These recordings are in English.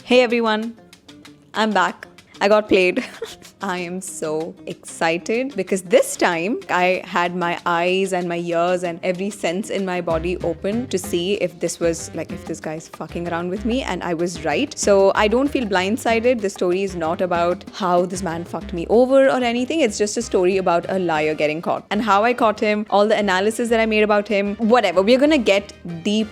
Hey everyone, I'm back. I got played. I am so excited because this time I had my eyes and my ears and every sense in my body open to see if this was like if this guy's fucking around with me, and I was right. So I don't feel blindsided. The story is not about how this man fucked me over or anything. It's just a story about a liar getting caught and how I caught him, all the analysis that I made about him, whatever. We're gonna get deep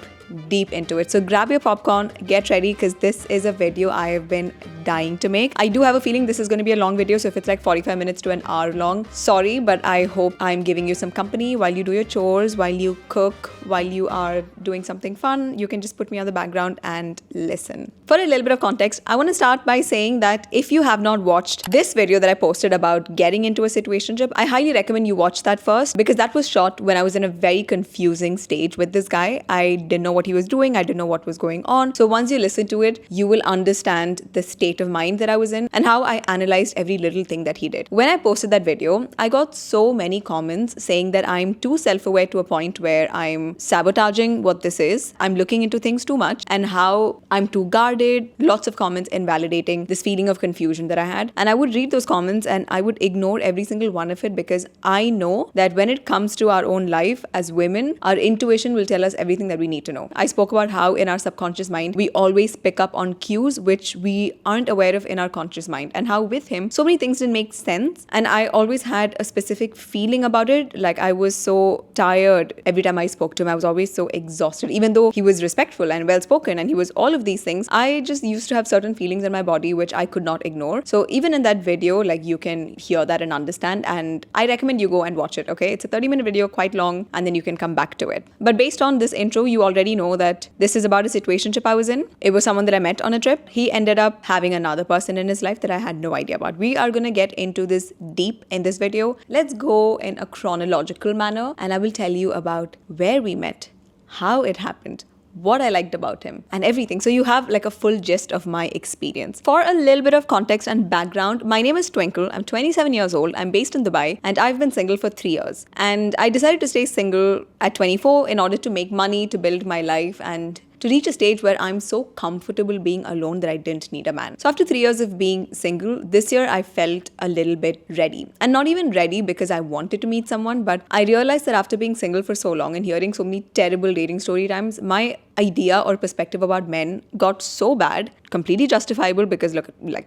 into it. So grab your popcorn, get ready, because this is a video I have been dying to make. I do have a feeling this is going to be a long video, so if it's like 45 minutes to an hour long, sorry, but I hope I'm giving you some company while you do your chores, while you cook, while you are doing something fun. You can just put me on the background and listen. For a little bit of context, I want to start by saying that if you have not watched this video that I posted about getting into a situationship, I highly recommend you watch that first, because that was shot when I was in a very confusing stage with this guy. I didn't know what he was doing. I didn't know what was going on. So once you listen to it, you will understand the state of mind that I was in and how I analyzed every little thing that he did. When I posted that video, I got so many comments saying that I'm too self-aware to a point where I'm sabotaging what this is. I'm looking into things too much and how I'm too guarded. Lots of comments invalidating this feeling of confusion that I had. And I would read those comments and I would ignore every single one of it, because I know that when it comes to our own life as women, our intuition will tell us everything that we need to know. I spoke about how in our subconscious mind, we always pick up on cues which we aren't aware of in our conscious mind, and how with him, so many things didn't make sense. And I always had a specific feeling about it. Like I was so tired every time I spoke to him. I was always so exhausted, even though he was respectful and well-spoken and he was all of these things. I just used to have certain feelings in my body which I could not ignore. So even in that video, like you can hear that and understand, and I recommend you go and watch it, okay? It's a 30-minute video, quite long, and then you can come back to it. But based on this intro, you already know that this is about a situationship I was in. It was someone that I met on a trip. He ended up having another person in his life that I had no idea about. We are going to get into this deep in this video. Let's go in a chronological manner, and I will tell you about where we met, how it happened, what I liked about him, and everything. So you have like a full gist of my experience. For a little bit of context and background, my name is Twinkle. I'm 27 years old. I'm based in Dubai, and I've been single for 3 years. And I decided to stay single at 24 in order to make money, to build my life, and to reach a stage where I'm so comfortable being alone that I didn't need a man. So after 3 years of being single, this year I felt a little bit ready. And not even ready because I wanted to meet someone, but I realized that after being single for so long and hearing so many terrible dating story times, my idea or perspective about men got so bad, completely justifiable, because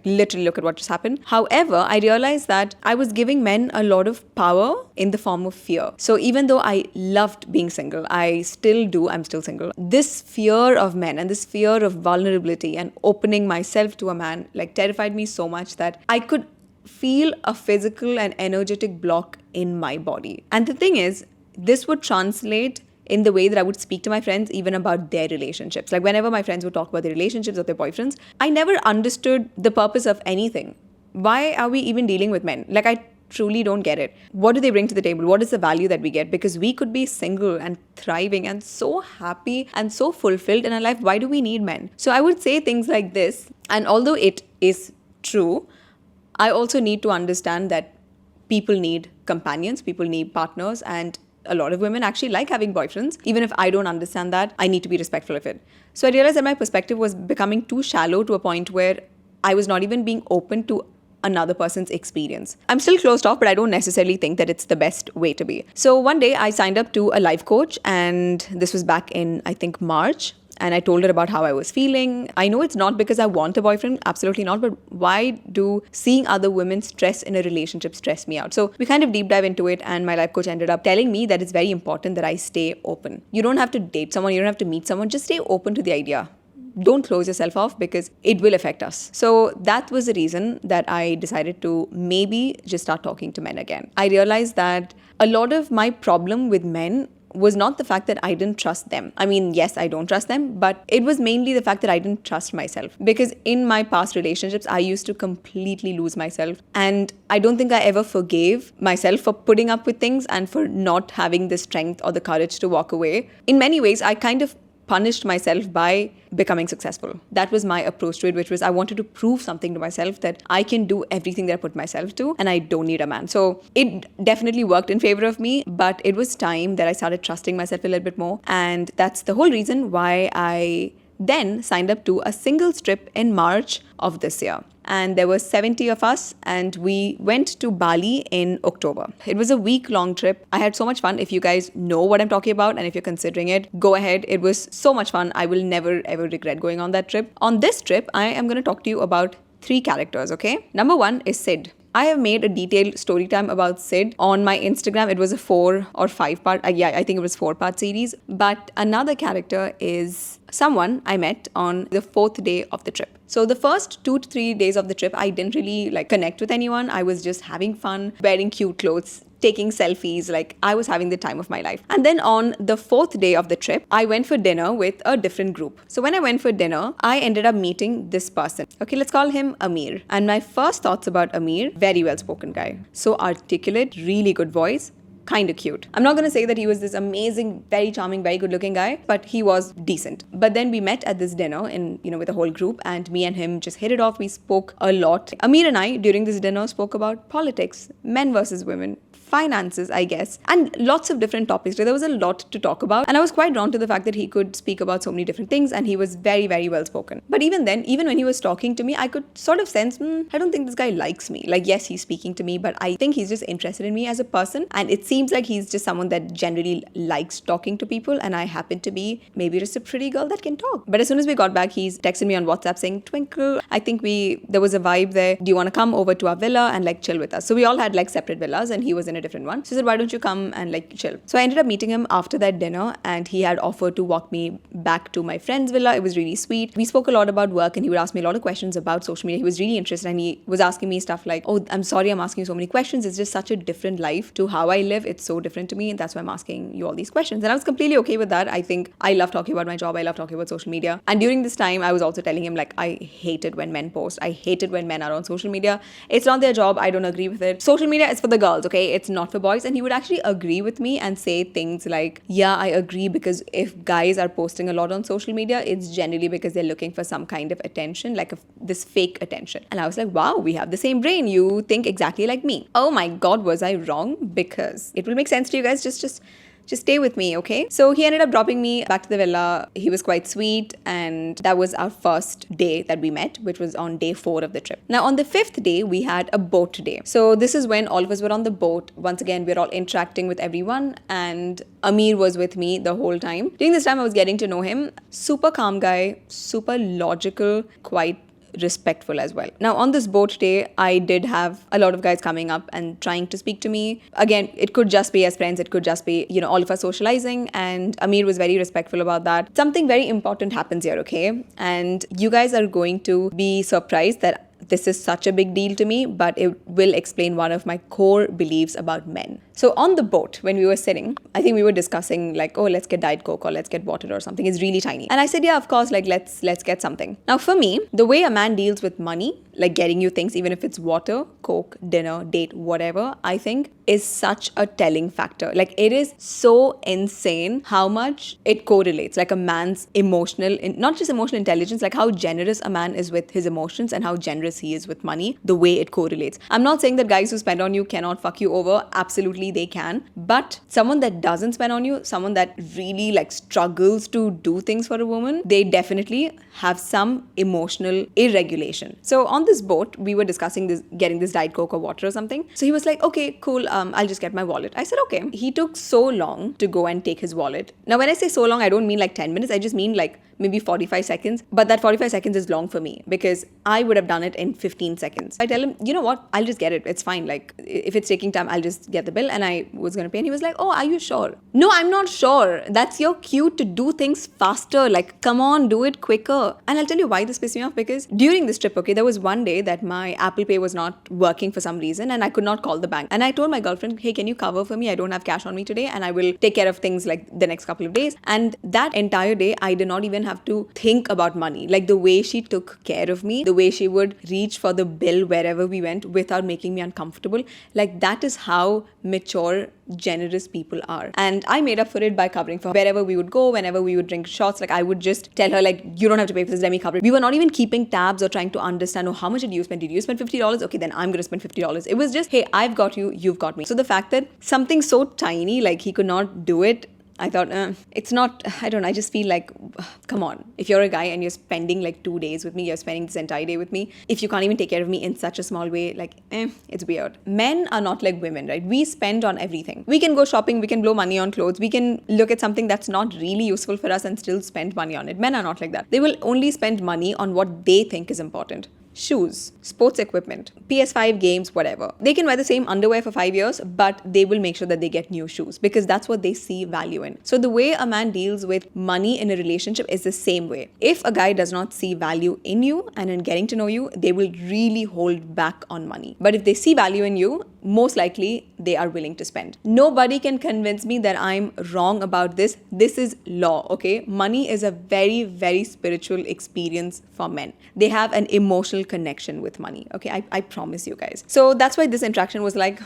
literally look at what just happened. However, I realized that I was giving men a lot of power in the form of fear. So even though I loved being single, I still do, I'm still single. This fear of men and this fear of vulnerability and opening myself to a man like terrified me so much that I could feel a physical and energetic block in my body. And the thing is, this would translate in the way that I would speak to my friends even about their relationships. Like whenever my friends would talk about their relationships or their boyfriends, I never understood the purpose of anything. Why are we even dealing with men? Like I truly don't get it. What do they bring to the table? What is the value that we get? Because we could be single and thriving and so happy and so fulfilled in our life. Why do we need men? So I would say things like this. And although it is true, I also need to understand that people need companions, people need partners, and a lot of women actually like having boyfriends. Even if I don't understand that, I need to be respectful of it. So I realized that my perspective was becoming too shallow to a point where I was not even being open to another person's experience. I'm still closed off, but I don't necessarily think that it's the best way to be. So one day I signed up to a life coach, and this was back in, I think, March. And I told her about how I was feeling. I know it's not because I want a boyfriend, absolutely not, but why do seeing other women stress in a relationship stress me out? So we kind of deep dive into it, and my life coach ended up telling me that it's very important that I stay open. You don't have to date someone, you don't have to meet someone, just stay open to the idea. Don't close yourself off, because it will affect us. So that was the reason that I decided to maybe just start talking to men again. I realized that a lot of my problem with men was not the fact that I didn't trust them. I mean, yes, I don't trust them, but it was mainly the fact that I didn't trust myself. Because in my past relationships, I used to completely lose myself. And I don't think I ever forgave myself for putting up with things and for not having the strength or the courage to walk away. In many ways, I kind of punished myself by becoming successful. That was my approach to it, which was I wanted to prove something to myself that I can do everything that I put myself to and I don't need a man. So it definitely worked in favor of me, but it was time that I started trusting myself a little bit more. And that's the whole reason why I then signed up to a singles trip in March of this year. And there were 70 of us, and we went to Bali in October. It was a week-long trip. I had so much fun. If you guys know what I'm talking about, and if you're considering it, go ahead. It was so much fun. I will never ever regret going on that trip. On this trip, I am going to talk to you about 3 characters, okay? Number 1 is Sid. I have made a detailed story time about Sid on my Instagram. It was a 4 or 5 part, I think it was 4-part series. But another character is someone I met on the 4th day of the trip. So the first 2 to 3 days of the trip, I didn't really connect with anyone. I was just having fun, wearing cute clothes, taking selfies, I was having the time of my life. And then on the 4th day of the trip, I went for dinner with a different group. So when I went for dinner, I ended up meeting this person. Okay, let's call him Amir. And my first thoughts about Amir, very well spoken guy. So articulate, really good voice. Kind of cute. I'm not going to say that he was this amazing, very charming, very good looking guy, but he was decent. But then we met at this dinner with the whole group, and me and him just hit it off. We spoke a lot. Amir and I during this dinner spoke about politics, men versus women, finances, I guess, and lots of different topics. There was a lot to talk about, and I was quite drawn to the fact that he could speak about so many different things, and he was very, very well spoken. But even then, even when he was talking to me, I could sort of sense, I don't think this guy likes me. Yes, he's speaking to me, but I think he's just interested in me as a person, and it seems like he's just someone that generally likes talking to people, and I happen to be maybe just a pretty girl that can talk. But as soon as we got back, he's texted me on WhatsApp saying, Twinkle, I think there was a vibe there. Do you want to come over to our villa and chill with us? So we all had separate villas, and he was in a different one. So he said, why don't you come and chill? So I ended up meeting him after that dinner, and he had offered to walk me back to my friend's villa. It was really sweet. We spoke a lot about work, and he would ask me a lot of questions about social media. He was really interested, and he was asking me stuff like, oh, I'm sorry I'm asking you so many questions. It's just such a different life to how I live. It's so different to me, and that's why I'm asking you all these questions. And I was completely okay with that. I think I love talking about my job. I love talking about social media. And during this time, I was also telling him I hate it when men post. I hate it when men are on social media. It's not their job. I don't agree with it. Social media is for the girls, okay? It's not for boys. And he would actually agree with me and say things like, yeah, I agree, because if guys are posting a lot on social media, it's generally because they're looking for some kind of attention, this fake attention. And I was like, wow, we have the same brain. You think exactly like me. Oh my God, was I wrong? Because it will make sense to you guys. Just stay with me, okay? So he ended up dropping me back to the villa. He was quite sweet, and that was our first day that we met, which was on day 4 of the trip. Now, on the 5th day, we had a boat day. So this is when all of us were on the boat. Once again, we're all interacting with everyone, and Amir was with me the whole time. During this time, I was getting to know him. Super calm guy, super logical, quite respectful as well. Now, on this boat day, I did have a lot of guys coming up and trying to speak to me. Again, it could just be as friends. It could just be, all of us socializing. And Amir was very respectful about that. Something very important happens here, okay? And you guys are going to be surprised that this is such a big deal to me, but it will explain one of my core beliefs about men. So on the boat, when we were sitting, I think we were discussing oh, let's get Diet Coke or let's get water or something. It's really tiny. And I said, yeah, of course, let's get something. Now for me, the way a man deals with money, getting you things, even if it's water, Coke, dinner, date, whatever, I think is such a telling factor. It is so insane how much it correlates. A man's emotional, not just emotional intelligence, how generous a man is with his emotions and how generous he is with money, the way it correlates. I'm not saying that guys who spend on you cannot fuck you over. Absolutely they can. But someone that doesn't spend on you, someone that really struggles to do things for a woman, they definitely have some emotional irregulation. So on this boat, we were discussing getting this Diet Coke or water or something. So he was like, okay, cool, I'll just get my wallet. I said, okay. He took so long to go and take his wallet. Now, when I say so long, I don't mean 10 minutes. I just mean maybe 45 seconds. But that 45 seconds is long for me because I would have done it in 15 seconds. I tell him, you know what? I'll just get it. It's fine. If it's taking time, I'll just get the bill. And I was going to pay. And he was like, oh, are you sure? No, I'm not sure. That's your cue to do things faster. Come on, do it quicker. And I'll tell you why this pissed me off, because during this trip, okay, there was one day that my Apple Pay was not working for some reason and I could not call the bank. And I told my girlfriend, hey, can you cover for me? I don't have cash on me today and I will take care of things the next couple of days. And that entire day, I did not even have to think about money. The way she took care of me, the way she would reach for the bill wherever we went without making me uncomfortable, that is how mature, generous people are. And I made up for it by covering for wherever we would go, whenever we would drink shots. I would just tell her, you don't have to pay for this, let me cover it. We were not even keeping tabs or trying to understand, oh, how much did you spend? Did you spend $50? Okay, then I'm going to spend $50. It was just, hey, I've got you, you've got me. So the fact that something so tiny, he could not do it I thought, it's not, I don't know, I just feel like, come on. If you're a guy and you're spending like 2 days with me, you're spending this entire day with me, if you can't even take care of me in such a small way, like, it's weird. Men are not like women, right? We spend on everything. We can go shopping, we can blow money on clothes, we can look at something that's not really useful for us and still spend money on it. Men are not like that. They will only spend money on what they think is important. Shoes, sports equipment, PS5 games, whatever. They can wear the same underwear for 5 years, but they will make sure that they get new shoes because that's what they see value in. So the way a man deals with money in a relationship is the same way. If a guy does not see value in you and in getting to know you, they will really hold back on money. But if they see value in you, most likely they are willing to spend. Nobody can convince me that I'm wrong about this. This is law, okay? Money is a very, very spiritual experience for men. They have an emotional connection with money, okay? I promise you guys. So that's why this interaction was like,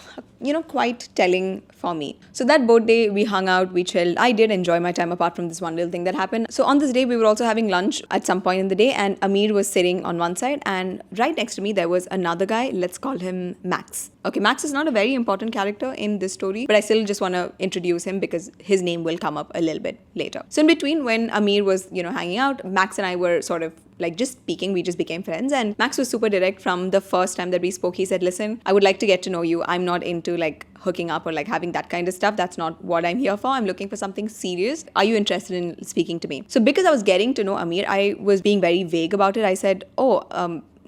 quite telling for me. So that boat day, we hung out, we chilled. I did enjoy my time apart from this one little thing that happened. So on this day, we were also having lunch at some point in the day, and Amir was sitting on one side, and right next to me, there was another guy. Let's call him Max. Okay, Max is not a very important character in this story, but I still just want to introduce him because his name will come up a little bit later. So in between, when Amir was, hanging out, Max and I were sort of like just speaking, we just became friends. And Max was super direct from the first time that we spoke. He said, listen, I would like to get to know you. I'm not into like hooking up or like having that kind of stuff. That's not what I'm here for. I'm looking for something serious. Are you interested in speaking to me? So because I was getting to know Amir, I was being very vague about it. I said,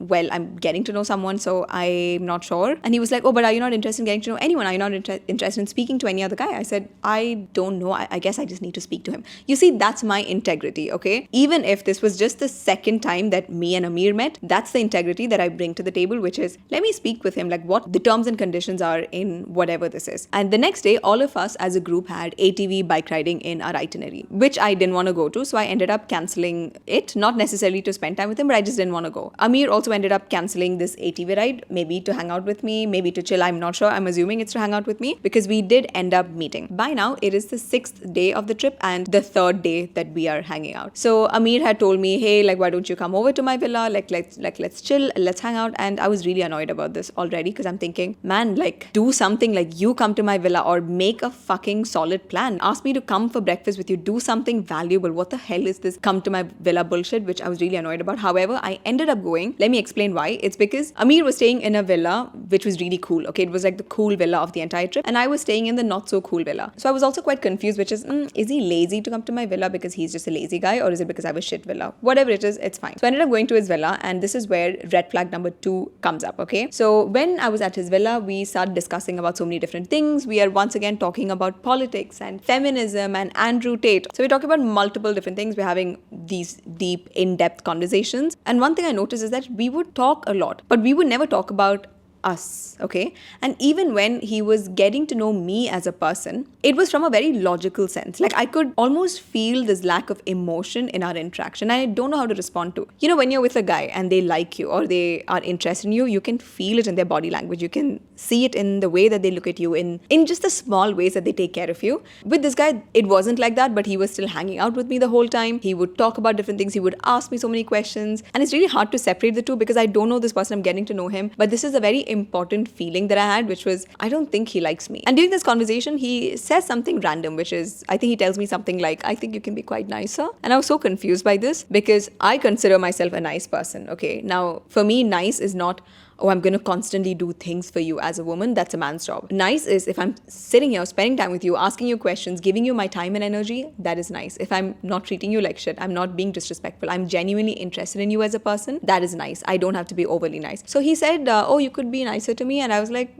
well, I'm getting to know someone, so I'm not sure. And he was like, oh, but are you not interested in getting to know anyone? Are you not interested in speaking to any other guy? I said, I don't know. I guess I just need to speak to him. You see, that's my integrity, okay? Even if this was just the second time that me and Amir met, that's the integrity that I bring to the table, which is, let me speak with him, like what the terms and conditions are in whatever this is. And the next day, all of us as a group had ATV bike riding in our itinerary, which I didn't want to go to. So I ended up canceling it, not necessarily to spend time with him, but I just didn't want to go. Amir also ended up canceling this ATV ride, maybe to hang out with me, maybe to chill. I'm not sure. I'm assuming it's to hang out with me because we did end up meeting. By now, it is the 6th day of the trip and the 3rd day that we are hanging out. So Amir had told me, hey, like, why don't you come over to my villa? Let's chill, let's hang out. And I was really annoyed about this already because I'm thinking, man, like, do something, like you come to my villa or make a fucking solid plan. Ask me to come for breakfast with you. Do something valuable. What the hell is this come to my villa bullshit, which I was really annoyed about. However, I ended up going. Let me explain why. It's because Amir was staying in a villa which was really cool. Okay, it was like the cool villa of the entire trip, and I was staying in the not so cool villa. So I was also quite confused, which is he lazy to come to my villa because he's just a lazy guy, or is it because I have a shit villa? Whatever it is, it's fine. So I ended up going to his villa, and this is where red flag number 2 comes up. Okay, so when I was at his villa, we started discussing about so many different things. We are once again talking about politics and feminism and Andrew Tate. So we're talking about multiple different things. We're having these deep, in-depth conversations, and one thing I noticed is that we would talk a lot, but we would never talk about us, okay? And even when he was getting to know me as a person, it was from a very logical sense. Like, I could almost feel this lack of emotion in our interaction, and I don't know how to respond to. You know, when you're with a guy and they like you or they are interested in you, you can feel it in their body language. You can see it in the way that they look at you, in just the small ways that they take care of you. With this guy, it wasn't like that, but he was still hanging out with me the whole time. He would talk about different things. He would ask me so many questions, and it's really hard to separate the two because I don't know this person. I'm getting to know him, but this is a very important feeling that I had, which was, I don't think he likes me. And during this conversation, he says something random, which is, I think he tells me something like, I think you can be quite nicer. And I was so confused by this because I consider myself a nice person. Okay, now for me, nice is not, oh, I'm going to constantly do things for you as a woman. That's a man's job. Nice is if I'm sitting here, spending time with you, asking you questions, giving you my time and energy, that is nice. If I'm not treating you like shit, I'm not being disrespectful, I'm genuinely interested in you as a person, that is nice. I don't have to be overly nice. So he said, oh, you could be nicer to me. And I was like,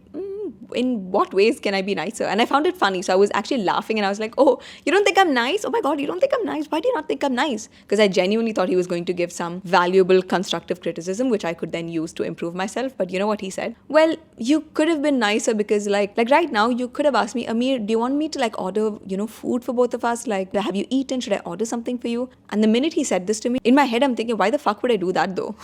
in what ways can I be nicer? And I found it funny. So I was actually laughing and I was like, oh, you don't think I'm nice? Oh my God, you don't think I'm nice? Why do you not think I'm nice? Because I genuinely thought he was going to give some valuable constructive criticism, which I could then use to improve myself. But you know what he said? Well, you could have been nicer because like right now you could have asked me, Amir, do you want me to like order, food for both of us? Like, have you eaten? Should I order something for you? And the minute he said this to me, in my head, I'm thinking, why the fuck would I do that though?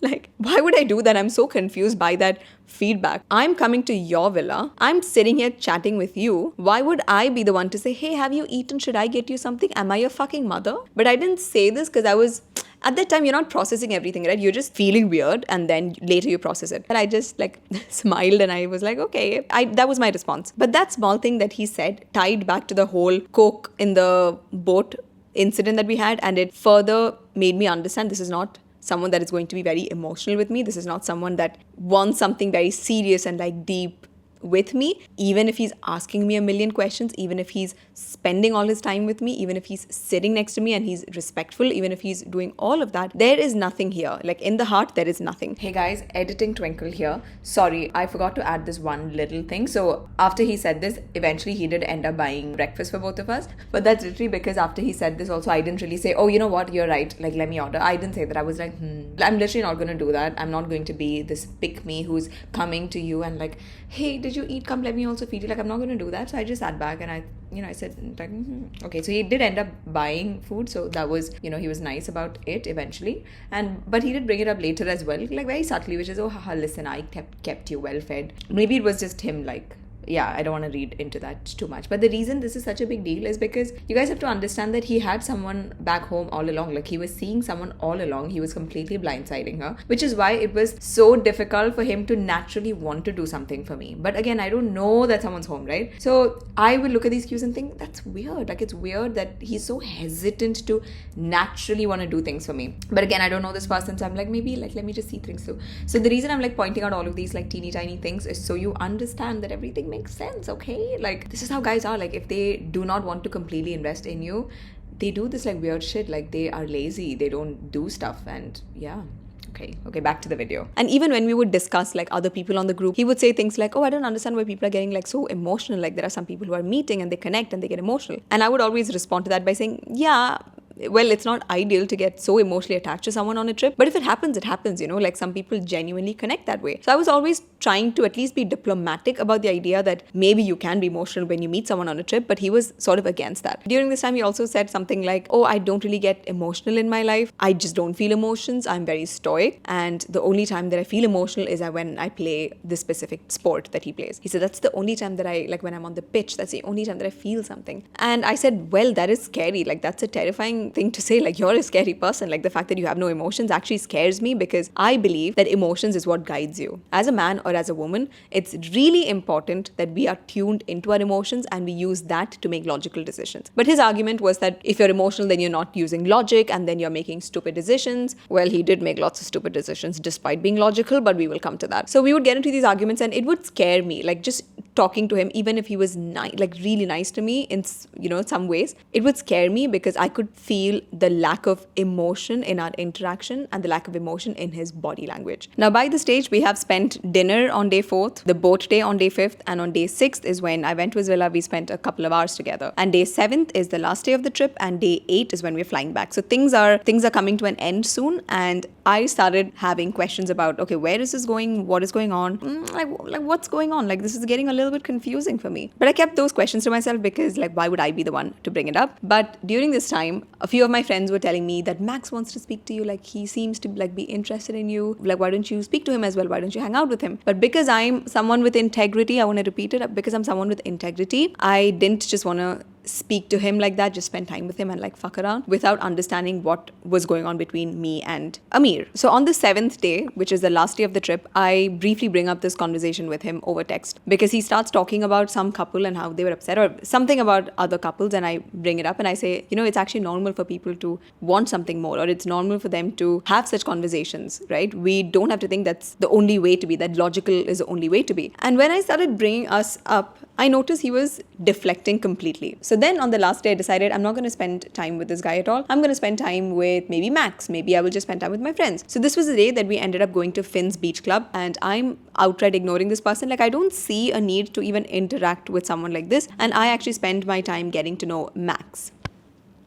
Like, why would I do that? I'm so confused by that feedback. I'm coming to your villa. I'm sitting here chatting with you. Why would I be the one to say, hey, have you eaten? Should I get you something? Am I your fucking mother? But I didn't say this because I was at that time, you're not processing everything, right? You're just feeling weird, and then later you process it. And I just like smiled and I was like, okay, that was my response. But that small thing that he said tied back to the whole Coke in the boat incident that we had, and it further made me understand this is not someone that is going to be very emotional with me. This is not someone that wants something very serious and like deep with me. Even if he's asking me a million questions, even if he's spending all his time with me, even if he's sitting next to me and he's respectful, even if he's doing all of that, there is nothing here. Like in the heart, there is nothing. Hey guys, editing Twinkle here. Sorry, I forgot to add this one little thing. So after he said this, eventually he did end up buying breakfast for both of us. But that's literally because after he said this also, I didn't really say, oh, you know what, you're right, like let me order. I didn't say that. I was like, I'm literally not going to do that. I'm not going to be this pick me who's coming to you and like, hey, did you eat? Come, let me also feed you. Like, I'm not going to do that. So I just sat back and I said, like, okay. So he did end up buying food. So that was, he was nice about it eventually. But he did bring it up later as well, like very subtly, which is, oh, haha, listen, I kept you well fed. Maybe it was just him, like, yeah, I don't want to read into that too much. But the reason this is such a big deal is because you guys have to understand that he had someone back home all along. Like he was seeing someone all along. He was completely blindsiding her, which is why it was so difficult for him to naturally want to do something for me. But again, I don't know that someone's home, right? So I will look at these cues and think, that's weird. Like it's weird that he's so hesitant to naturally want to do things for me. But again, I don't know this person. So I'm like, maybe like, let me just see things through. So the reason I'm like pointing out all of these like teeny tiny things is so you understand that everything makes sense, okay? Like this is how guys are. Like if they do not want to completely invest in you, they do this like weird shit. Like they are lazy, they don't do stuff. And yeah, okay, back to the video. And even when we would discuss like other people on the group, he would say things like, oh, I don't understand why people are getting like so emotional. Like there are some people who are meeting and they connect and they get emotional. And I would always respond to that by saying, yeah, well, it's not ideal to get so emotionally attached to someone on a trip, but if it happens, it happens, like some people genuinely connect that way. So I was always trying to at least be diplomatic about the idea that maybe you can be emotional when you meet someone on a trip, but he was sort of against that. During this time, he also said something like, oh, I don't really get emotional in my life. I just don't feel emotions. I'm very stoic. And the only time that I feel emotional is when I play this specific sport that he plays. He said, that's the only time that like when I'm on the pitch, that's the only time that I feel something. And I said, well, that is scary. Like that's a terrifying thing to say. Like you're a scary person. Like the fact that you have no emotions actually scares me, because I believe that emotions is what guides you. As a man or as a woman, it's really important that we are tuned into our emotions and we use that to make logical decisions. But his argument was that if you're emotional, then you're not using logic and then you're making stupid decisions. Well, he did make lots of stupid decisions despite being logical, but we will come to that. So we would get into these arguments and it would scare me, like just talking to him, even if he was like really nice to me in some ways, it would scare me because I could feel the lack of emotion in our interaction and the lack of emotion in his body language. Now by this stage, we have spent dinner on day 4th, the boat day on day 5th, and on day 6th is when I went to his villa. We spent a couple of hours together, and day 7th is the last day of the trip, and day 8 is when we're flying back. So things are coming to an end soon, and I started having questions about, okay, where is this going? What is going on? Like what's going on? Like this is getting a little bit confusing for me. But I kept those questions to myself because like why would I be the one to bring it up? But during this time, a few of my friends were telling me that Max wants to speak to you. Like he seems to like be interested in you. Like why don't you speak to him as well? Why don't you hang out with him? But because I'm someone with integrity, I want to repeat it, because I'm someone with integrity, I didn't just want to speak to him like that, just spend time with him and like fuck around without understanding what was going on between me and Amir. So on the 7th day, which is the last day of the trip, I briefly bring up this conversation with him over text because he starts talking about some couple and how they were upset or something about other couples, and I bring it up and I say, it's actually normal for people to want something more, or it's normal for them to have such conversations, right? We don't have to think that's the only way to be, that logical is the only way to be. And when I started bringing us up, I noticed he was deflecting completely. So then on the last day, I decided I'm not going to spend time with this guy at all. I'm going to spend time with maybe Max. Maybe I will just spend time with my friends. So this was the day that we ended up going to Finn's Beach Club, and I'm outright ignoring this person. Like I don't see a need to even interact with someone like this. And I actually spend my time getting to know Max.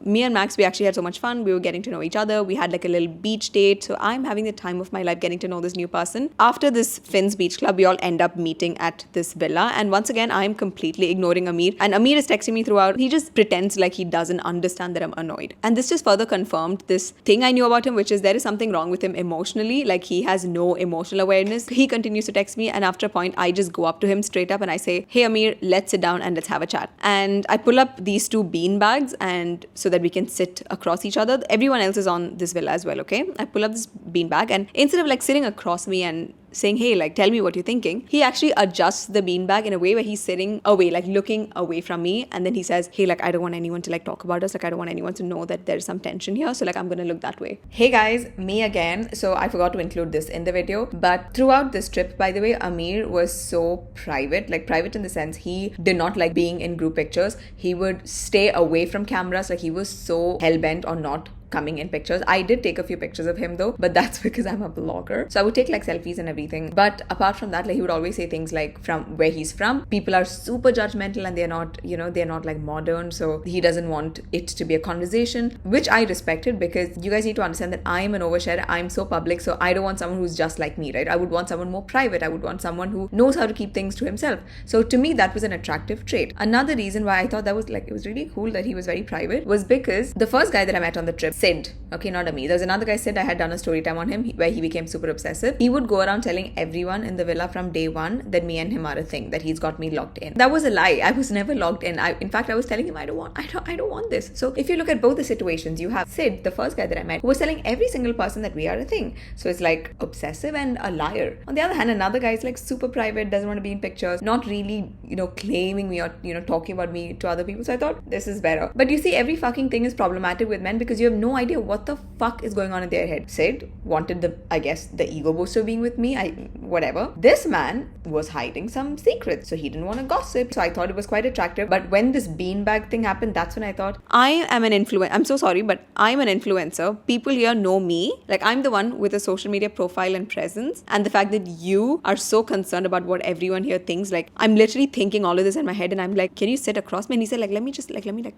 Me and Max, we actually had so much fun. We were getting to know each other. We had like a little beach date. So I'm having the time of my life getting to know this new person. After this Finn's Beach Club, we all end up meeting at this villa. And once again, I'm completely ignoring Amir. And Amir is texting me throughout. He just pretends like he doesn't understand that I'm annoyed. And this just further confirmed this thing I knew about him, which is there is something wrong with him emotionally. Like he has no emotional awareness. He continues to text me. And after a point, I just go up to him straight up and I say, hey Amir, let's sit down and let's have a chat. And I pull up these 2 bean bags, and so that we can sit across each other. Everyone else is on this villa as well, okay? I pull up this beanbag, and instead of like sitting across me and saying, hey, like, tell me what you're thinking, he actually adjusts the beanbag in a way where he's sitting away, like looking away from me. And then he says, hey, like, I don't want anyone to like talk about us. Like, I don't want anyone to know that there's some tension here. So like, I'm going to look that way. Hey guys, me again. So I forgot to include this in the video, but throughout this trip, by the way, Amir was so private, like private in the sense he did not like being in group pictures. He would stay away from cameras. Like, he was so hell-bent on not coming in pictures. I did take a few pictures of him though, but that's because I'm a blogger. So I would take like selfies and everything. But apart from that, like, he would always say things like from where he's from, people are super judgmental and they're not, you know, they're not like modern. So he doesn't want it to be a conversation, which I respected, because you guys need to understand that I'm an overshare. I'm so public. So I don't want someone who's just like me, right? I would want someone more private. I would want someone who knows how to keep things to himself. So to me, that was an attractive trait. Another reason why I thought that was like, it was really cool that he was very private was because the first guy that I met on the trip, Sid, okay, not Ami. There was another guy, Sid, I had done a story time on him where he became super obsessive. He would go around telling everyone in the villa from day one that me and him are a thing, that he's got me locked in. That was a lie. I was never locked in. In fact, I was telling him I don't want this. So if you look at both the situations, you have Sid, the first guy that I met, who was telling every single person that we are a thing. So it's like obsessive and a liar. On the other hand, another guy is like super private, doesn't want to be in pictures, not really, you know, claiming me or, you know, talking about me to other people. So I thought this is better. But you see, every fucking thing is problematic with men because you have no idea what the fuck is going on in their head. Sid wanted the ego booster being with me, whatever. This man was hiding some secrets, so he didn't want to gossip. So I thought it was quite attractive. But when this beanbag thing happened, that's when I thought, I am an influencer. I'm so sorry, but I'm an influencer. People here know me. Like, I'm the one with a social media profile and presence. And the fact that you are so concerned about what everyone here thinks, like, I'm literally thinking all of this in my head and I'm like, can you sit across me? And he said, like, let me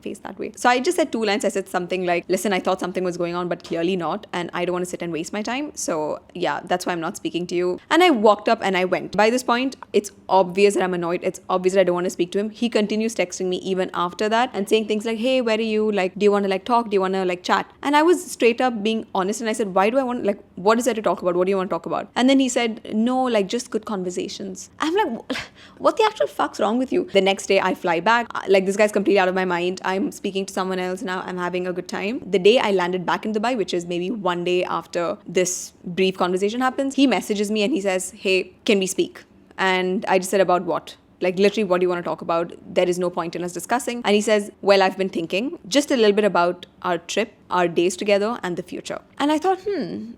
face that way. So I just said 2 lines. I said something like, listen, I thought something was going on, but clearly not, and I don't want to sit and waste my time. So yeah, that's why I'm not speaking to you. And I walked up and I went. By this point, it's obvious that I'm annoyed. It's obvious that I don't want to speak to him. He continues texting me even after that and saying things like, hey, where are you? Like, do you want to like talk? Do you want to like chat? And I was straight up being honest and I said, why do I want, like, what is there to talk about? What do you want to talk about? And then he said, no, like, just good conversations. I'm like, what the actual fuck's wrong with you? The next day I fly back. Like, this guy's completely out of my mind. I'm speaking to someone else now. I'm having a good time. The day I landed back in Dubai, which is maybe one day after this brief conversation happens, he messages me and he says, hey, can we speak? And I just said, about what? Like, literally, what do you want to talk about? There is no point in us discussing. And he says, well, I've been thinking just a little bit about our trip, our days together, and the future. And I thought,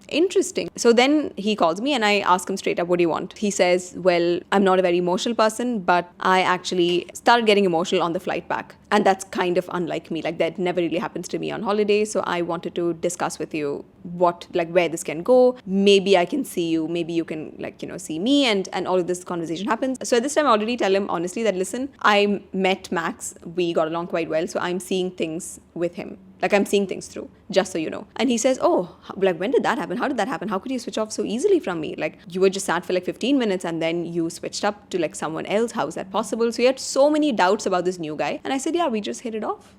interesting. So then he calls me and I ask him straight up, what do you want? He says, well, I'm not a very emotional person, but I actually started getting emotional on the flight back. And that's kind of unlike me. Like, that never really happens to me on holiday. So I wanted to discuss with you where this can go. Maybe I can see you. Maybe you can, like, you know, see me, and all of this conversation happens. So at this time, I already tell him honestly that, listen, I met Max. We got along quite well. So I'm seeing things with him. Like, I'm seeing things through, just so you know. And he says, oh, like, when did that happen? How did that happen? How could you switch off so easily from me? Like, you were just sat for like 15 minutes and then you switched up to like someone else. How is that possible? So he had so many doubts about this new guy. And I said, yeah, we just hit it off.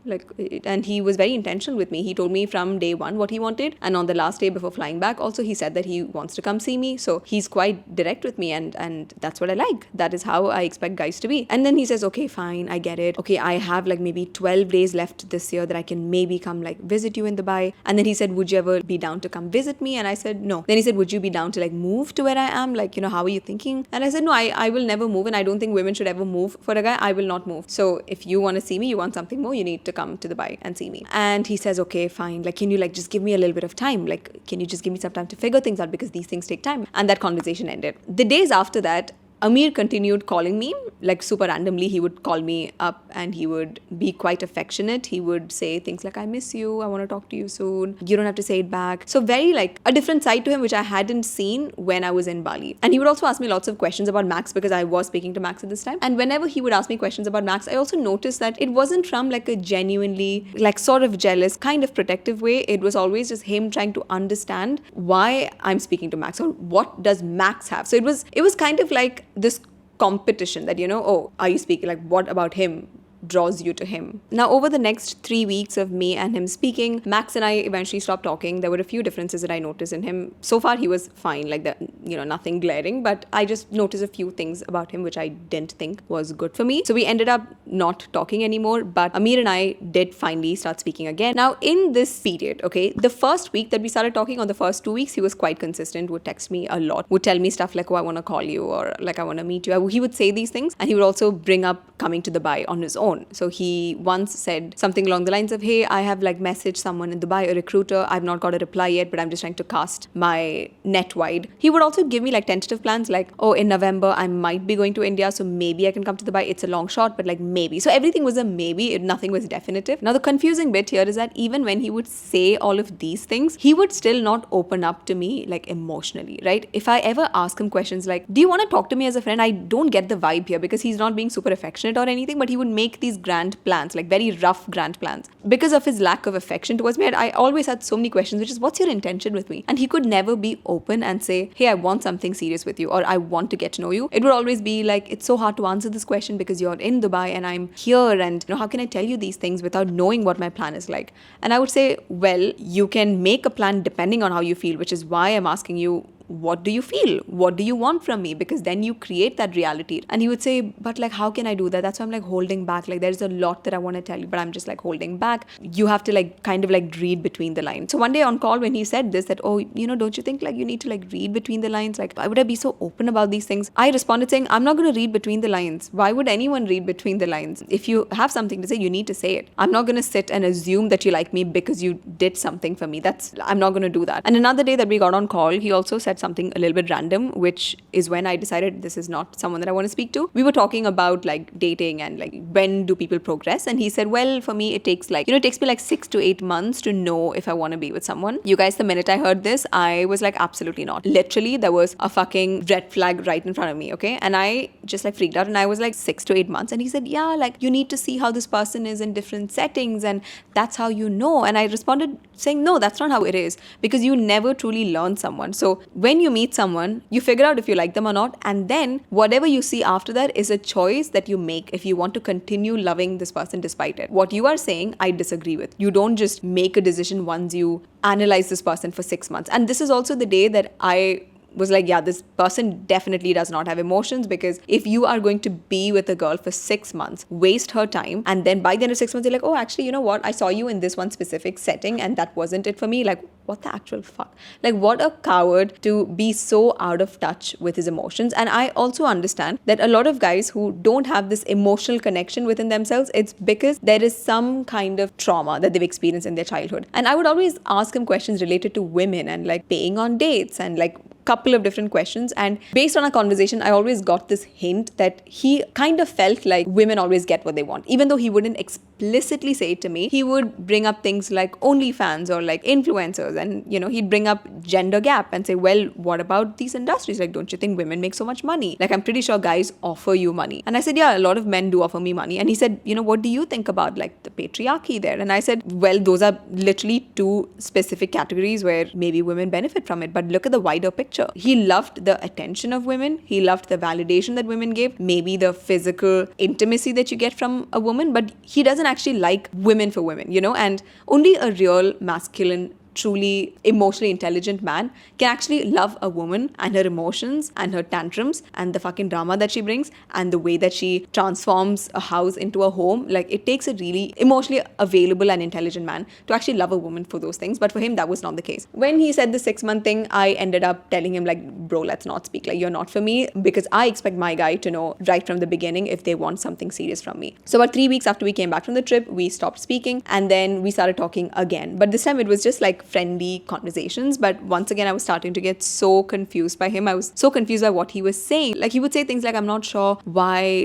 And he was very intentional with me. He told me from day one what he wanted. And on the last day before flying back, also, he said that he wants to come see me. So he's quite direct with me. And that's what I like. That is how I expect guys to be. And then he says, okay, fine, I get it. Okay, I have like maybe 12 days left this year that I can maybe come like visit you in Dubai. And then he said, would you ever be down to come visit me? And I said, no. Then he said, would you be down to like move to where I am? Like, you know, how are you thinking? And I said, no, I will never move. And I don't think women should ever move for a guy. I will not move. So if you want to see me, you want something more, you need to come to Dubai and see me. And he says, okay, fine. Like, can you like just give me a little bit of time? Like, can you just give me some time to figure things out, because these things take time? And that conversation ended. The days after that, Amir continued calling me, like super randomly. He would call me up and he would be quite affectionate. He would say things like, I miss you, I want to talk to you soon, you don't have to say it back. So very like a different side to him, which I hadn't seen when I was in Bali. And he would also ask me lots of questions about Max, because I was speaking to Max at this time. And whenever he would ask me questions about Max, I also noticed that it wasn't from like a genuinely like sort of jealous kind of protective way. It was always just him trying to understand why I'm speaking to Max, or what does Max have. So it was kind of like this competition that, you know, oh, are you speaking, like, what about him draws you to him. Now, over the next 3 weeks of me and him speaking, Max and I eventually stopped talking. There were a few differences that I noticed in him. So far, he was fine, like nothing glaring, but I just noticed a few things about him which I didn't think was good for me. So we ended up not talking anymore, but Amir and I did finally start speaking again. Now, in this period, okay, the first week that we started talking, on the first 2 weeks, he was quite consistent, would text me a lot, would tell me stuff like, oh, I want to call you, or like, I want to meet you. He would say these things, and he would also bring up coming to Dubai on his own. So he once said something along the lines of, hey, I have like messaged someone in Dubai, a recruiter. I've not got a reply yet, but I'm just trying to cast my net wide. He would also give me like tentative plans like, oh, in November, I might be going to India, so maybe I can come to Dubai. It's a long shot, but like maybe. So everything was a maybe. Nothing was definitive. Now, the confusing bit here is that even when he would say all of these things, he would still not open up to me like emotionally, right? If I ever ask him questions like, do you want to talk to me as a friend? I don't get the vibe here because he's not being super affectionate or anything, but he would make these grand plans, like very rough grand plans. Because of his lack of affection towards me, I always had so many questions, which is, what's your intention with me? And he could never be open and say, hey, I want something serious with you, or I want to get to know you. It would always be like, it's so hard to answer this question because you're in Dubai and I'm here, and how can I tell you these things without knowing what my plan is like? And I would say, well, you can make a plan depending on how you feel, which is why I'm asking you, what do you feel? What do you want from me? Because then you create that reality. And he would say, but like, how can I do that? That's why I'm like holding back. Like, there's a lot that I want to tell you, but I'm just like holding back. You have to like kind of like read between the lines. So one day on call when he said this, that, oh, don't you think like you need to like read between the lines? Like, why would I be so open about these things? I responded saying, I'm not going to read between the lines. Why would anyone read between the lines? If you have something to say, you need to say it. I'm not going to sit and assume that you like me because you did something for me. I'm not going to do that. And another day that we got on call, he also said something a little bit random, which is when I decided this is not someone that I want to speak to. We were talking about like dating and like when do people progress, and he said, well, for me it takes like it takes me like 6 to 8 months to know if I want to be with someone. You guys, the minute I heard this, I was like, absolutely not. Literally, there was a fucking red flag right in front of me, okay? And I just like freaked out, and I was like, 6 to 8 months. And he said, yeah, like you need to see how this person is in different settings, and that's how you know. And I responded saying, no, that's not how it is, because you never truly learn someone. So when you meet someone, you figure out if you like them or not, and then whatever you see after that is a choice that you make if you want to continue loving this person despite it. What you are saying, I disagree with. You don't just make a decision once you analyze this person for 6 months. And this is also the day that I was like, yeah, this person definitely does not have emotions, because if you are going to be with a girl for 6 months, waste her time, and then by the end of 6 months, you're like, oh, actually, you know what? I saw you in this one specific setting and that wasn't it for me. Like, what the actual fuck? Like, what a coward to be so out of touch with his emotions. And I also understand that a lot of guys who don't have this emotional connection within themselves, it's because there is some kind of trauma that they've experienced in their childhood. And I would always ask him questions related to women and like paying on dates and like couple of different questions, and based on our conversation, I always got this hint that he kind of felt like women always get what they want. Even though he wouldn't explicitly say it to me, he would bring up things like OnlyFans or like influencers, and he'd bring up gender gap and say, well, what about these industries? Like, don't you think women make so much money? Like, I'm pretty sure guys offer you money. And I said, yeah, a lot of men do offer me money. And he said, what do you think about like the patriarchy there? And I said, well, those are literally two specific categories where maybe women benefit from it, but look at the wider picture. He loved the attention of women. He loved the validation that women gave, maybe the physical intimacy that you get from a woman, but he doesn't actually like women for women, and only a real masculine, truly emotionally intelligent man can actually love a woman and her emotions and her tantrums and the fucking drama that she brings and the way that she transforms a house into a home. Like, it takes a really emotionally available and intelligent man to actually love a woman for those things. But for him, that was not the case. When he said the 6-month thing, I ended up telling him like, bro, let's not speak. Like, you're not for me, because I expect my guy to know right from the beginning if they want something serious from me. So about 3 weeks after we came back from the trip, we stopped speaking, and then we started talking again. But this time it was just like friendly conversations. But once again, I was starting to get so confused by him. I was so confused by what he was saying. Like, he would say things like, I'm not sure why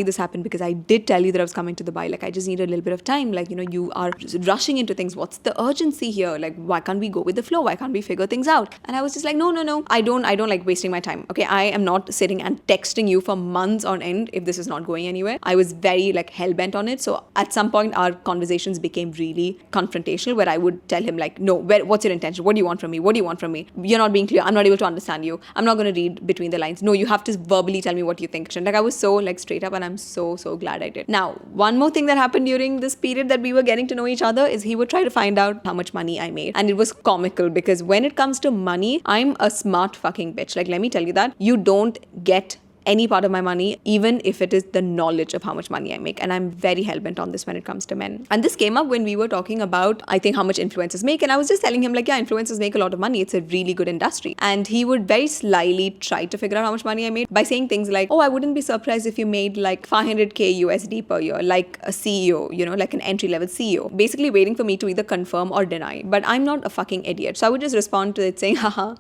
this happened, because I did tell you that I was coming to Dubai. Like, I just need a little bit of time. Like, you are just rushing into things. What's the urgency here? Like, why can't we go with the flow? Why can't we figure things out? And I was just like, no. I don't like wasting my time. Okay, I am not sitting and texting you for months on end if this is not going anywhere. I was very like hell-bent on it. So at some point, our conversations became really confrontational, where I would tell him like, no, what's your intention? What do you want from me? What do you want from me? You're not being clear. I'm not able to understand you. I'm not going to read between the lines. No, you have to verbally tell me what you think. Like, I was so like straight up, and I'm so glad I did. Now, one more thing that happened during this period that we were getting to know each other is he would try to find out how much money I made. And it was comical because when it comes to money, I'm a smart fucking bitch. Like, let me tell you that. You don't get any part of my money, even if it is the knowledge of how much money I make. And I'm very hellbent on this when it comes to men. And this came up when we were talking about, I think, how much influencers make. And I was just telling him, like, yeah, influencers make a lot of money. It's a really good industry. And he would very slyly try to figure out how much money I made by saying things like, oh, I wouldn't be surprised if you made like 500K USD per year, like a CEO, you know, like an entry-level CEO. Basically waiting for me to either confirm or deny. But I'm not a fucking idiot. So I would just respond to it saying, haha.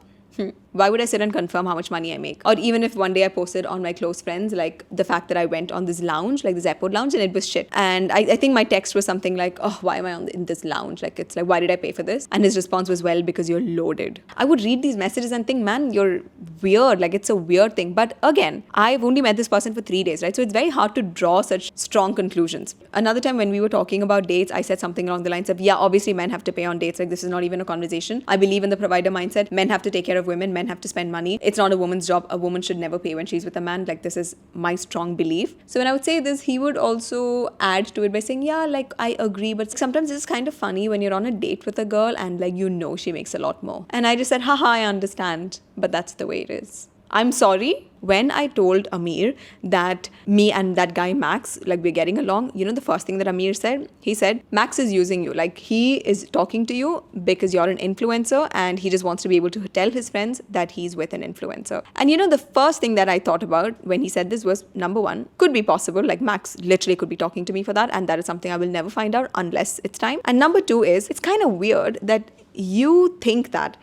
Why would I sit and confirm how much money I make? Or even if one day I posted on my close friends, like the fact that I went on this lounge, like this airport lounge, and it was shit. And I think my text was something like, oh, why am I in this lounge? Like, it's like, why did I pay for this? And his response was, well, because you're loaded. I would read these messages and think, man, you're weird. Like, it's a weird thing. But again, I've only met this person for 3 days, right? So it's very hard to draw such strong conclusions. Another time when we were talking about dates, I said something along the lines of, yeah, obviously men have to pay on dates. Like, this is not even a conversation. I believe in the provider mindset. Men have to take care of women. Men have to spend money. It's not a woman's job. A woman should never pay when she's with a man. Like, this is my strong belief. So when I would say this, he would also add to it by saying, yeah, like, I agree, but sometimes it's kind of funny when you're on a date with a girl and like, you know, she makes a lot more. And I just said, haha, I understand, but that's the way it is. I'm sorry. When I told Amir that me and that guy Max, like, we're getting along, you know, the first thing that Amir said, he said, Max is using you. Like, he is talking to you because you're an influencer and he just wants to be able to tell his friends that he's with an influencer. And you know, the first thing that I thought about when he said this was, number one, could be possible. Like, Max literally could be talking to me for that. And that is something I will never find out unless it's time. And number two is, it's kind of weird that you think that,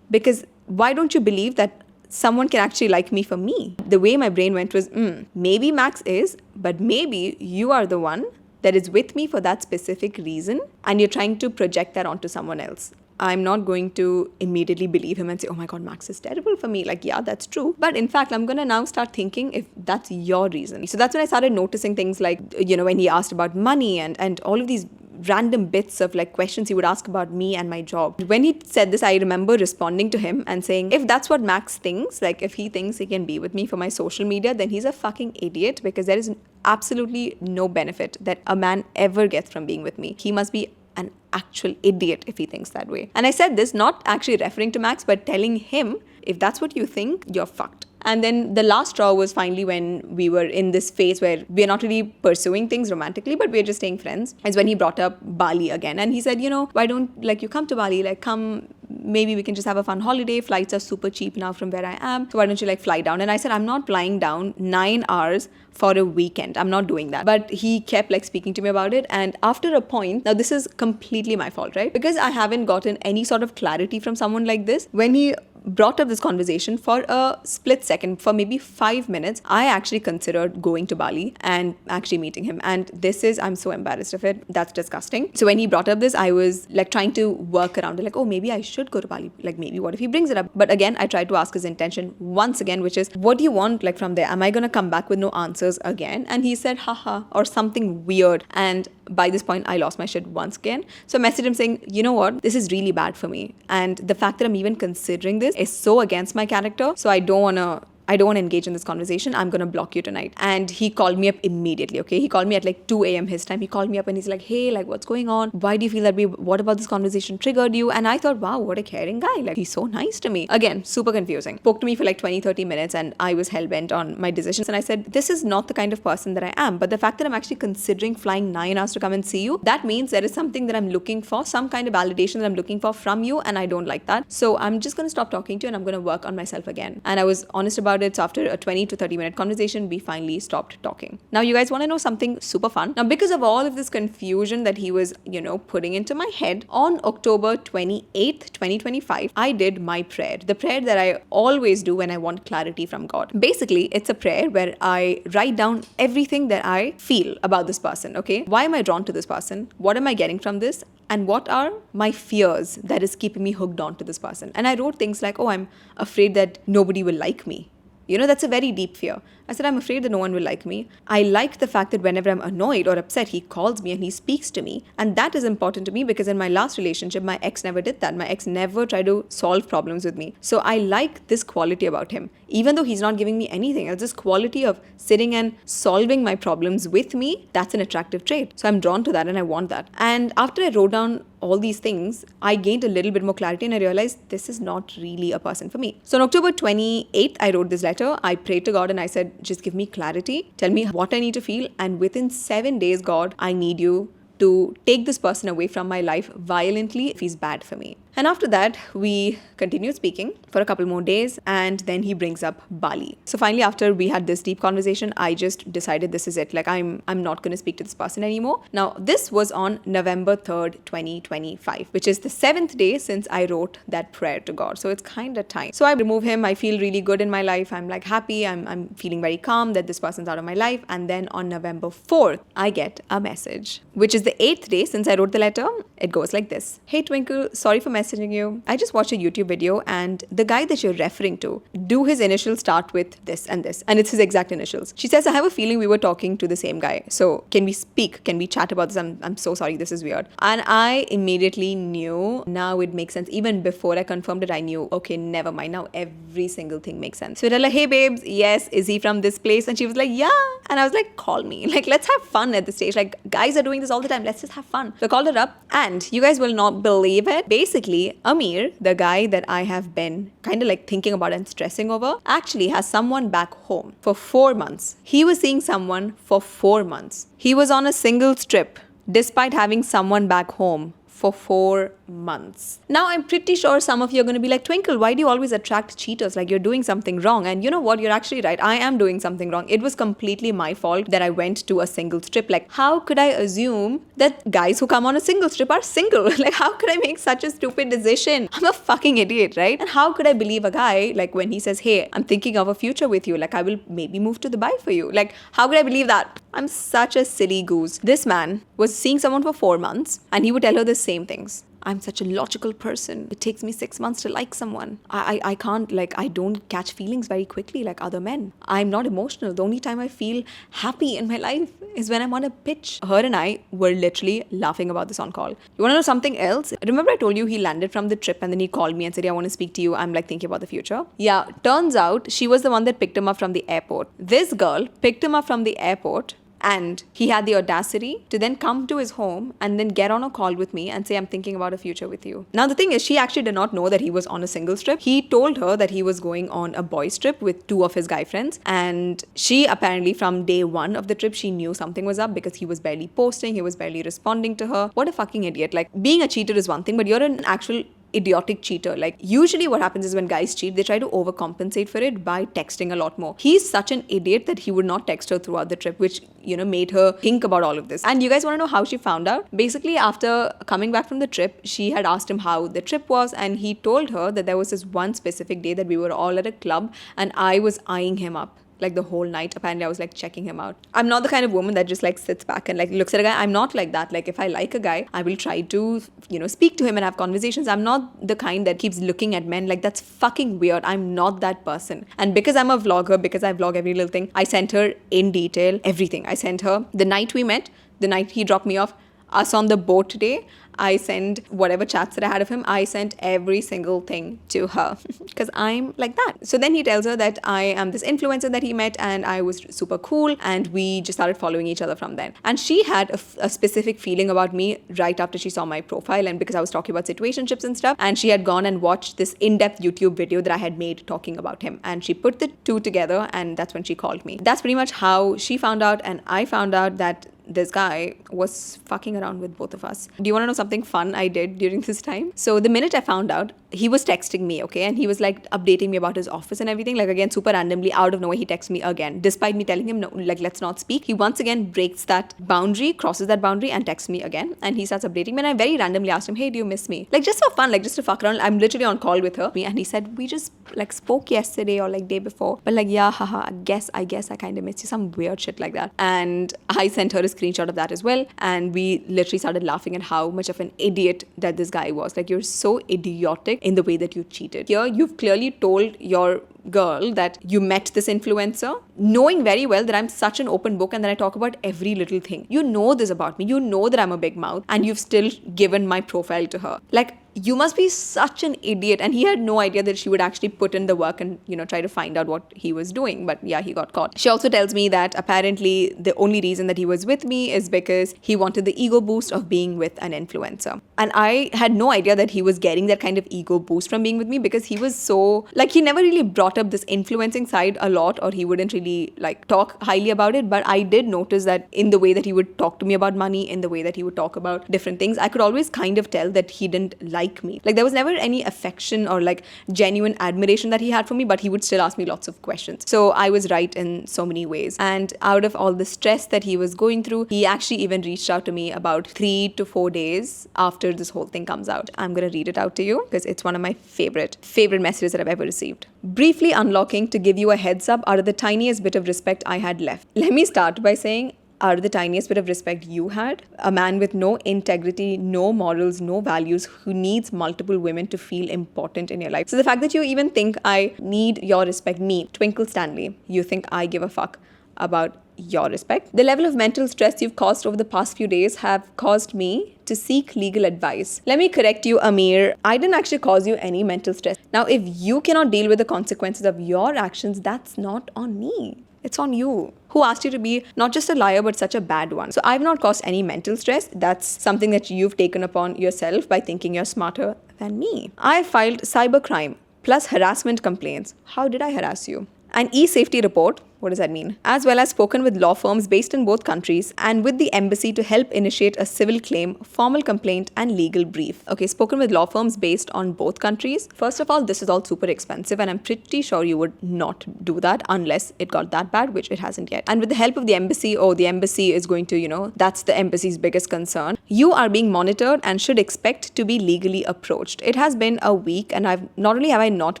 because why don't you believe that someone can actually like me for me? The way my brain went was, maybe Max is, but maybe you are the one that is with me for that specific reason and you're trying to project that onto someone else. I'm not going to immediately believe him and say, oh my God, Max is terrible for me. Like, yeah, that's true. But in fact, I'm going to now start thinking if that's your reason. So that's when I started noticing things like, you know, when he asked about money and all of these random bits of like questions he would ask about me and my job. When he said this, I remember responding to him and saying, if that's what Max thinks, like if he thinks he can be with me for my social media, then he's a fucking idiot, because there is absolutely no benefit that a man ever gets from being with me. He must be an actual idiot if he thinks that way. And I said this not actually referring to Max, but telling him, if that's what you think, you're fucked. And then the last straw was finally when we were in this phase where we're not really pursuing things romantically, but we're just staying friends, is when he brought up Bali again. And he said, you know, why don't like you come to Bali? Like, come, maybe we can just have a fun holiday. Flights are super cheap now from where I am. So why don't you like fly down? And I said, I'm not flying down 9 hours for a weekend. I'm not doing that. But he kept like speaking to me about it. And after a point, now this is completely my fault, right? Because I haven't gotten any sort of clarity from someone like this. When he brought up this conversation for a split second, for maybe 5 minutes, I actually considered going to Bali and actually meeting him. And this is, I'm so embarrassed of it. That's disgusting. So when he brought up this, I was like trying to work around it, like, oh, maybe I should go to Bali. Like, maybe what if he brings it up? But again, I tried to ask his intention once again, which is, what do you want like from there? Am I going to come back with no answers again? And he said, haha, or something weird. And by this point, I lost my shit once again. So I messaged him saying, you know what? This is really bad for me. And the fact that I'm even considering this is so against my character. So I don't want to engage in this conversation. I'm going to block you tonight. And he called me up immediately, okay? He called me at like 2 a.m. his time. He called me up and he's like, hey, like, what's going on? Why do you feel that way? What about this conversation triggered you? And I thought, wow, what a caring guy. Like, he's so nice to me. Again, super confusing. Spoke to me for like 20-30 minutes and I was hell-bent on my decisions. And I said, this is not the kind of person that I am. But the fact that I'm actually considering flying 9 hours to come and see you, that means there is something that I'm looking for, some kind of validation that I'm looking for from you. And I don't like that. So I'm just going to stop talking to you and I'm going to work on myself again. And I was honest about it. So after a 20 to 30 minute conversation, we finally stopped talking. Now, you guys want to know something super fun? Now, because of all of this confusion that he was, you know, putting into my head, on October 28th, 2025, I did my prayer. The prayer that I always do when I want clarity from God. Basically, it's a prayer where I write down everything that I feel about this person, okay? Why am I drawn to this person? What am I getting from this? And what are my fears that is keeping me hooked on to this person? And I wrote things like, oh, I'm afraid that nobody will like me. You know, that's a very deep fear. I said, I'm afraid that no one will like me. I like the fact that whenever I'm annoyed or upset, he calls me and he speaks to me. And that is important to me because in my last relationship, my ex never did that. My ex never tried to solve problems with me. So I like this quality about him. Even though he's not giving me anything, it's this quality of sitting and solving my problems with me. That's an attractive trait. So I'm drawn to that and I want that. And after I wrote down all these things, I gained a little bit more clarity and I realized this is not really a person for me. So on October 28th, I wrote this letter. I prayed to God and I said, just give me clarity. Tell me what I need to feel. And within 7 days, God, I need you to take this person away from my life violently if he's bad for me. And after that, we continued speaking for a couple more days and then he brings up Bali. So finally, after we had this deep conversation, I just decided this is it. Like I'm not going to speak to this person anymore. Now, this was on November 3rd, 2025, which is the 7th day since I wrote that prayer to God. So it's kind of time. So I remove him. I feel really good in my life. I'm like happy. I'm feeling very calm that this person's out of my life. And then on November 4th, I get a message, which is the 8th day since I wrote the letter. It goes like this. Hey, Twinkle, sorry for messaging you. I just watched a YouTube video and the guy that you're referring to, do his initials start with this and this? And it's his exact initials. She says, I have a feeling we were talking to the same guy. So can we speak? Can we chat about this? I'm so sorry. This is weird. And I immediately knew, now it makes sense. Even before I confirmed it, I knew, okay, never mind. Now every single thing makes sense. So I was like, hey babes, yes, is he from this place? And she was like, yeah. And I was like, call me. Like, let's have fun at this stage. Like, guys are doing this all the time. Let's just have fun. So I called her up and you guys will not believe it. Basically, Amir, the guy that I have been kind of like thinking about and stressing over, actually has someone back home for 4 months. He was seeing someone for 4 months. He was on a single trip despite having someone back home for 4 months. Now, I'm pretty sure some of you are going to be like, Twinkle, why do you always attract cheaters? Like, you're doing something wrong. And you know what? You're actually right. I am doing something wrong. It was completely my fault that I went to a single trip. Like, how could I assume that guys who come on a single trip are single? Like, how could I make such a stupid decision? I'm a fucking idiot, right? And how could I believe a guy, like, when he says, hey, I'm thinking of a future with you. Like, I will maybe move to Dubai for you. Like, how could I believe that? I'm such a silly goose. This man was seeing someone for 4 months and he would tell her the same things. I'm such a logical person. It takes me 6 months to like someone. I can't, like, I don't catch feelings very quickly like other men. I'm not emotional. The only time I feel happy in my life is when I'm on a pitch. Her and I were literally laughing about this on call. You want to know something else? Remember I told you he landed from the trip and then he called me and said, I want to speak to you. I'm like thinking about the future. Yeah, turns out she was the one that picked him up from the airport. This girl picked him up from the airport and he had the audacity to then come to his home and then get on a call with me and say, I'm thinking about a future with you. Now, the thing is, she actually did not know that he was on a singles trip. He told her that he was going on a boys trip with 2 of his guy friends. And she apparently from day 1 of the trip, she knew something was up because he was barely posting. He was barely responding to her. What a fucking idiot. Like, being a cheater is one thing, but you're an actual idiotic cheater. Like, usually what happens is when guys cheat, they try to overcompensate for it by texting a lot more. He's such an idiot that he would not text her throughout the trip, which, you know, made her think about all of this. And you guys want to know how she found out? Basically, after coming back from the trip, she had asked him how the trip was, and he told her that there was this one specific day that we were all at a club and I was eyeing him up. Like, the whole night, apparently I was like checking him out. I'm not the kind of woman that just like sits back and like looks at a guy. I'm not like that. Like, if I like a guy, I will try to, you know, speak to him and have conversations. I'm not the kind that keeps looking at men. Like, that's fucking weird. I'm not that person. And because I'm a vlogger, because I vlog every little thing, I sent her in detail everything. I sent her the night we met, the night he dropped me off, us on the boat day. I sent whatever chats that I had of him. I sent every single thing to her because I'm like that. So then he tells her that I am this influencer that he met and I was super cool, and we just started following each other from then. And she had a specific feeling about me right after she saw my profile, and because I was talking about situationships and stuff, and she had gone and watched this in-depth YouTube video that I had made talking about him, and she put the 2 together, and that's when she called me. That's pretty much how she found out, and I found out that this guy was fucking around with both of us. Do you want to know something fun I did during this time? So the minute I found out, he was texting me, okay? And he was like updating me about his office and everything. Like, again, super randomly, out of nowhere, he texts me again. Despite me telling him, no, like, let's not speak. He once again breaks that boundary, crosses that boundary and texts me again. And he starts updating me. And I very randomly asked him, hey, do you miss me? Like, just for fun, like, just to fuck around. I'm literally on call with her. And he said, we just like spoke yesterday or like day before. But like, yeah, haha, I guess I kind of missed you. Some weird shit like that. And I sent her a screenshot of that as well, and we literally started laughing at how much of an idiot that this guy was. Like, you're so idiotic in the way that you cheated. Here, you've clearly told your girl that you met this influencer, knowing very well that I'm such an open book and that I talk about every little thing. You know this about me. You know that I'm a big mouth, and you've still given my profile to her. Like, you must be such an idiot. And he had no idea that she would actually put in the work and, try to find out what he was doing. But yeah, he got caught. She also tells me that apparently the only reason that he was with me is because he wanted the ego boost of being with an influencer. And I had no idea that he was getting that kind of ego boost from being with me, because he was so, like, he never really brought up this influencing side a lot, or he wouldn't really like talk highly about it. But I did notice that in the way that he would talk to me about money, in the way that he would talk about different things, I could always kind of tell that he didn't like me. Like, there was never any affection or like genuine admiration that he had for me, but he would still ask me lots of questions. So I was right in so many ways. And out of all the stress that he was going through, he actually even reached out to me about 3 to 4 days after this whole thing comes out. I'm going to read it out to you because it's one of my favorite messages that I've ever received. Briefly unlocking to give you a heads up out of the tiniest bit of respect I had left. Let me start by saying, out of the tiniest bit of respect you had, a man with no integrity, no morals, no values, who needs multiple women to feel important in your life. So the fact that you even think I need your respect, me, Twinkle Stanley, you think I give a fuck about your respect. The level of mental stress you've caused over the past few days have caused me to seek legal advice. Let me correct you, Amir. I didn't actually cause you any mental stress. Now, if you cannot deal with the consequences of your actions, that's not on me. It's on you. Who asked you to be not just a liar, but such a bad one? So I've not caused any mental stress. That's something that you've taken upon yourself by thinking you're smarter than me. I filed cybercrime plus harassment complaints. How did I harass you? An e-safety report. What does that mean? As well as spoken with law firms based in both countries and with the embassy to help initiate a civil claim, formal complaint, and legal brief. Okay, spoken with law firms based on both countries. First of all, this is all super expensive, and I'm pretty sure you would not do that unless it got that bad, which it hasn't yet. And with the help of the embassy, the embassy is going to, that's the embassy's biggest concern. You are being monitored and should expect to be legally approached. It has been a week, and not only have I not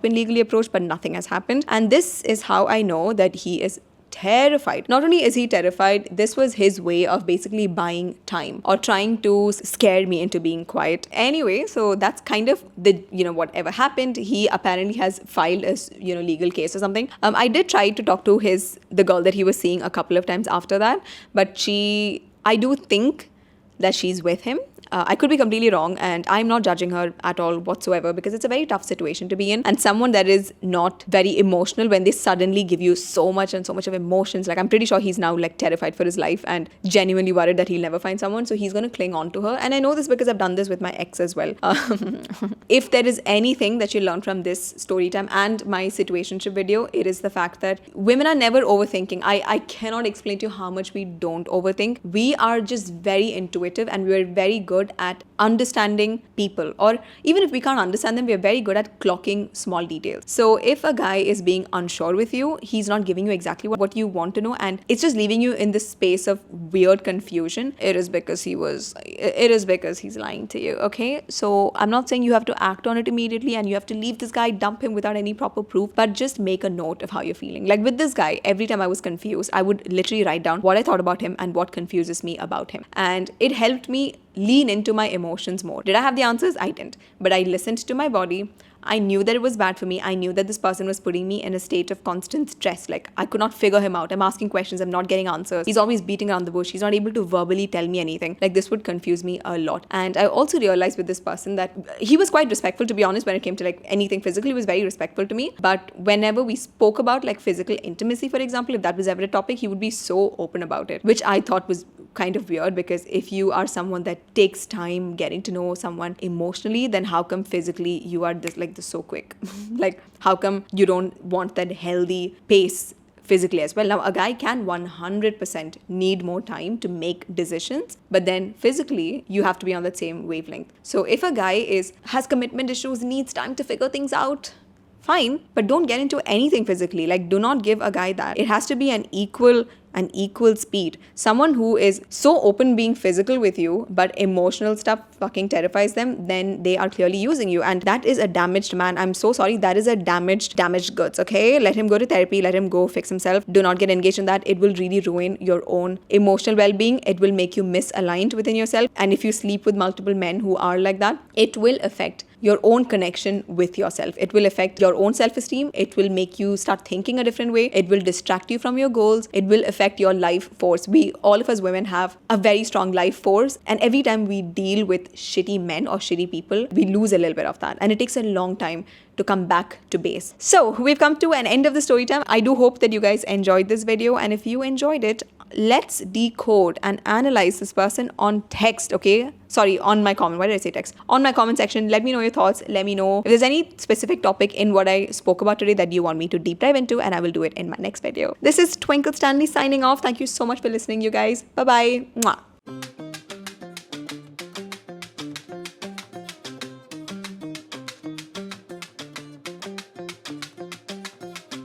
been legally approached, but nothing has happened. And this is how I know that he is terrified. Not only is he terrified, this was his way of basically buying time or trying to scare me into being quiet. Anyway, so that's kind of the, whatever happened. He apparently has filed a, legal case or something. I did try to talk to the girl that he was seeing a couple of times after that, but I do think that she's with him. I could be completely wrong, and I'm not judging her at all whatsoever, because it's a very tough situation to be in. And someone that is not very emotional, when they suddenly give you so much of emotions, like I'm pretty sure he's now like terrified for his life and genuinely worried that he'll never find someone. So he's going to cling on to her. And I know this because I've done this with my ex as well. If there is anything that you learn from this story time and my situationship video, it is the fact that women are never overthinking. I cannot explain to you how much we don't overthink. We are just very intuitive, and we're very good at understanding people, or even if we can't understand them, we're very good at clocking small details. So if a guy is being unsure with you, he's not giving you exactly what you want to know, and it's just leaving you in this space of weird confusion. It is because he's lying to you. Okay, so I'm not saying you have to act on it immediately and you have to leave this guy, dump him without any proper proof, but just make a note of how you're feeling. Like with this guy, every time I was confused, I would literally write down what I thought about him and what confuses me about him, and it helped me lean into my emotions more. Did I have the answers? I didn't. But I listened to my body. I knew that it was bad for me. I knew that this person was putting me in a state of constant stress. Like, I could not figure him out. I'm asking questions. I'm not getting answers. He's always beating around the bush. He's not able to verbally tell me anything. Like, this would confuse me a lot. And I also realized with this person that he was quite respectful, to be honest, when it came to like anything physical. He was very respectful to me. But whenever we spoke about like physical intimacy, for example, if that was ever a topic, he would be so open about it, which I thought was kind of weird, because if you are someone that takes time getting to know someone emotionally, then how come physically you are this so quick? Like, how come you don't want that healthy pace physically as well? Now, a guy can 100% need more time to make decisions, but then physically you have to be on that same wavelength. So if a guy has commitment issues, needs time to figure things out, fine, but don't get into anything physically. Like, do not give a guy that. It has to be an equal speed. Someone who is so open being physical with you, but emotional stuff fucking terrifies them, then they are clearly using you. And that is a damaged man. I'm so sorry. That is a damaged goods, okay? Let him go to therapy. Let him go fix himself. Do not get engaged in that. It will really ruin your own emotional well-being. It will make you misaligned within yourself. And if you sleep with multiple men who are like that, it will affect your own connection with yourself. It will affect your own self-esteem. It will make you start thinking a different way. It will distract you from your goals. It will affect your life force. All of us women have a very strong life force, and every time we deal with shitty men or shitty people, we lose a little bit of that, and it takes a long time to come back to base. So we've come to an end of the story time. I do hope that you guys enjoyed this video, and if you enjoyed it, let's decode and analyze this person on text, okay? Sorry, on my comment. Why did I say text? On my comment section, let me know your thoughts. Let me know if there's any specific topic in what I spoke about today that you want me to deep dive into, and I will do it in my next video. This is Twinkle Stanley signing off. Thank you so much for listening, you guys. Bye-bye. Mwah.